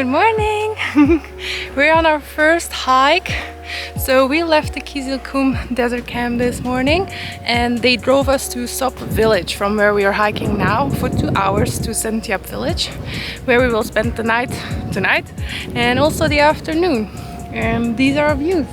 Good morning! We're on our first hike. So we left the Kyzylkum Desert camp this morning and they drove us to Sob Village from where we are hiking now for 2 hours to Sentyab village, where we will spend the night tonight and also the afternoon. And these are our views.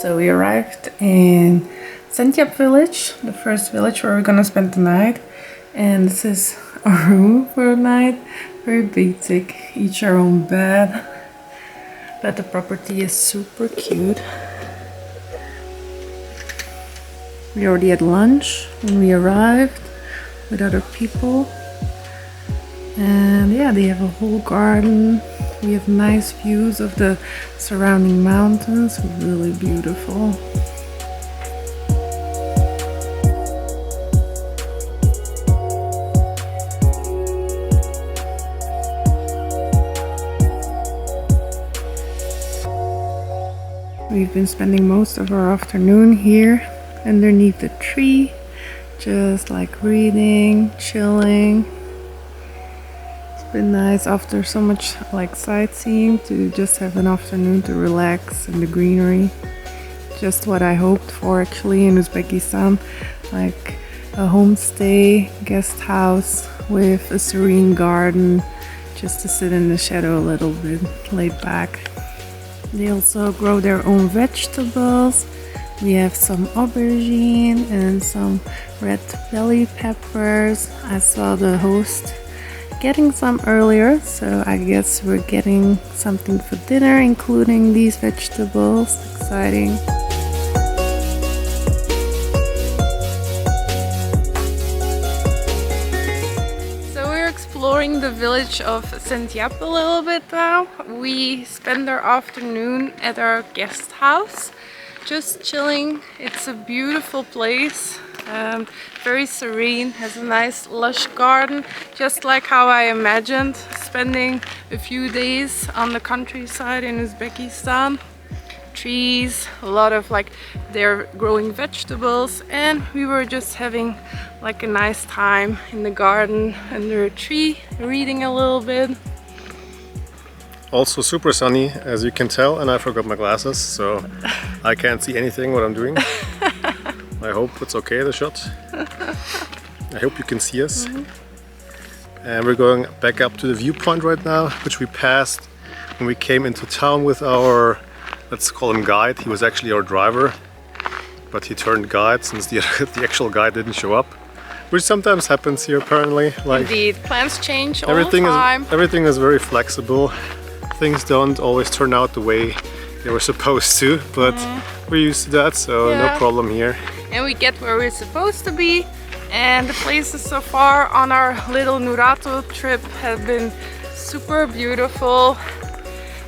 So we arrived in Sentyab village, the first village where we're gonna spend the night. And this is our room for the night. Very basic, each our own bed. But the property is super cute. We already had lunch when we arrived with other people. And yeah, they have a whole garden. We have nice views of the surrounding mountains, really beautiful. We've been spending most of our afternoon here underneath the tree, just like reading, chilling. Been nice after so much like sightseeing to just have an afternoon to relax in the greenery. Just what I hoped for actually in Uzbekistan, like a homestay guest house with a serene garden, just to sit in the shadow a little bit, laid back. They also grow their own vegetables. We have some aubergine and some red belly peppers. I saw the host getting some earlier, so I guess we're getting something for dinner, including these vegetables. Exciting. So we're exploring the village of Sentyab a little bit now. We spend our afternoon at our guest house, just chilling. It's a beautiful place. Very serene, has a nice lush garden, just like how I imagined spending a few days on the countryside in Uzbekistan. Trees, a lot of like they're growing vegetables, and we were just having like a nice time in the garden under a tree, reading a little bit. Also super sunny, as you can tell, and I forgot my glasses, so I can't see anything what I'm doing. I hope it's okay, the shot. I hope you can see us. And we're going back up to the viewpoint right now, which we passed when we came into town with our, let's call him guide. He was actually our driver, but he turned guide since the actual guide didn't show up, which sometimes happens here apparently. Like, indeed, plans change all the time. Everything is very flexible. Things don't always turn out the way they were supposed to, but we're used to that, so no problem here. And we get where we're supposed to be, and the places so far on our little Nuratau trip have been super beautiful.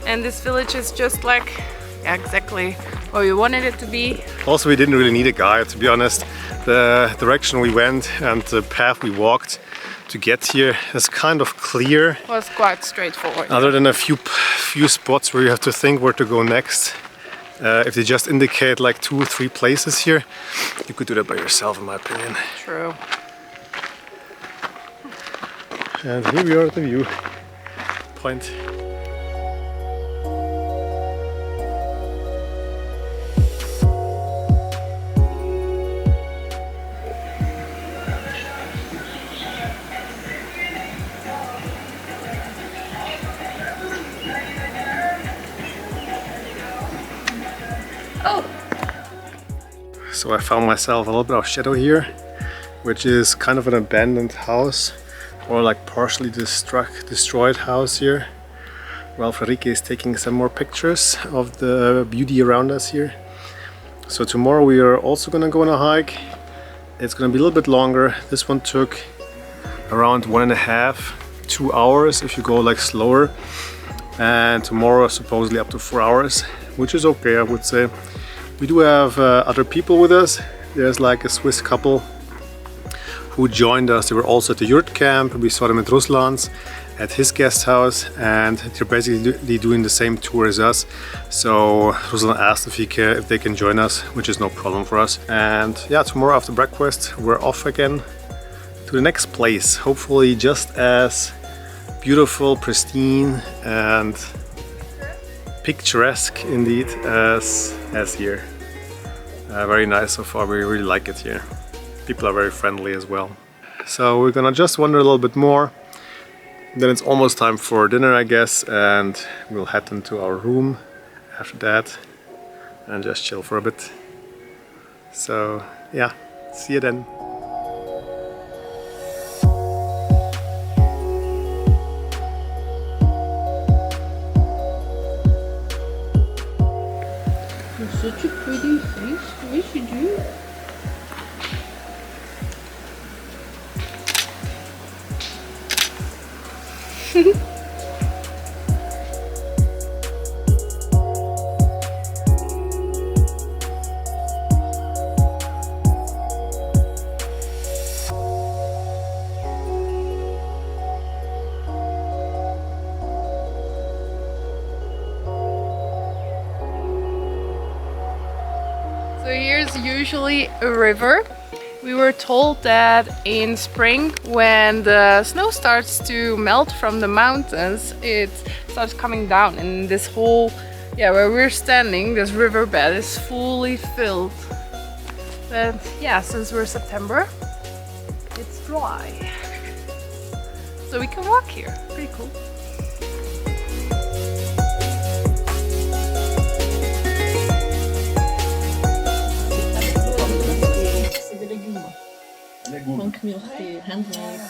And this village is just like exactly what we wanted it to be. Also, we didn't really need a guide, to be honest. The direction we went and the path we walked to get here is kind of clear. It was quite straightforward. Other than a few spots where you have to think where to go next. If they just indicate like 2 or 3 places here, you could do that by yourself, in my opinion. True. And here we are at the view point. So I found myself a little bit of shadow here, which is kind of an abandoned house, or like partially destroyed house here. While Frederique is taking some more pictures of the beauty around us here. So tomorrow we are also gonna go on a hike. It's gonna be a little bit longer. This one took around 1.5 to 2 hours if you go like slower. And tomorrow supposedly up to 4 hours, which is okay, I would say. We do have other people with us. There's like a Swiss couple who joined us. They were also at the yurt camp. We saw them at Ruslan's, at his guest house, and they're basically doing the same tour as us. So Ruslan asked if they can join us, which is no problem for us. And yeah, tomorrow after breakfast, we're off again to the next place. Hopefully just as beautiful, pristine, and picturesque indeed as here. Very nice so far. We really like it here. People are very friendly as well. So we're gonna just wander a little bit more. Then it's almost time for dinner, I guess, and we'll head into our room after that and just chill for a bit. So yeah, see you then. Such a pretty fish. Oui, c'est dur. So here's usually a river. We were told that in spring, when the snow starts to melt from the mountains, it starts coming down, and this whole, where we're standing, this riverbed is fully filled. But yeah, since we're September, it's dry. So we can walk here, pretty cool. Man cuire, c'est handmade.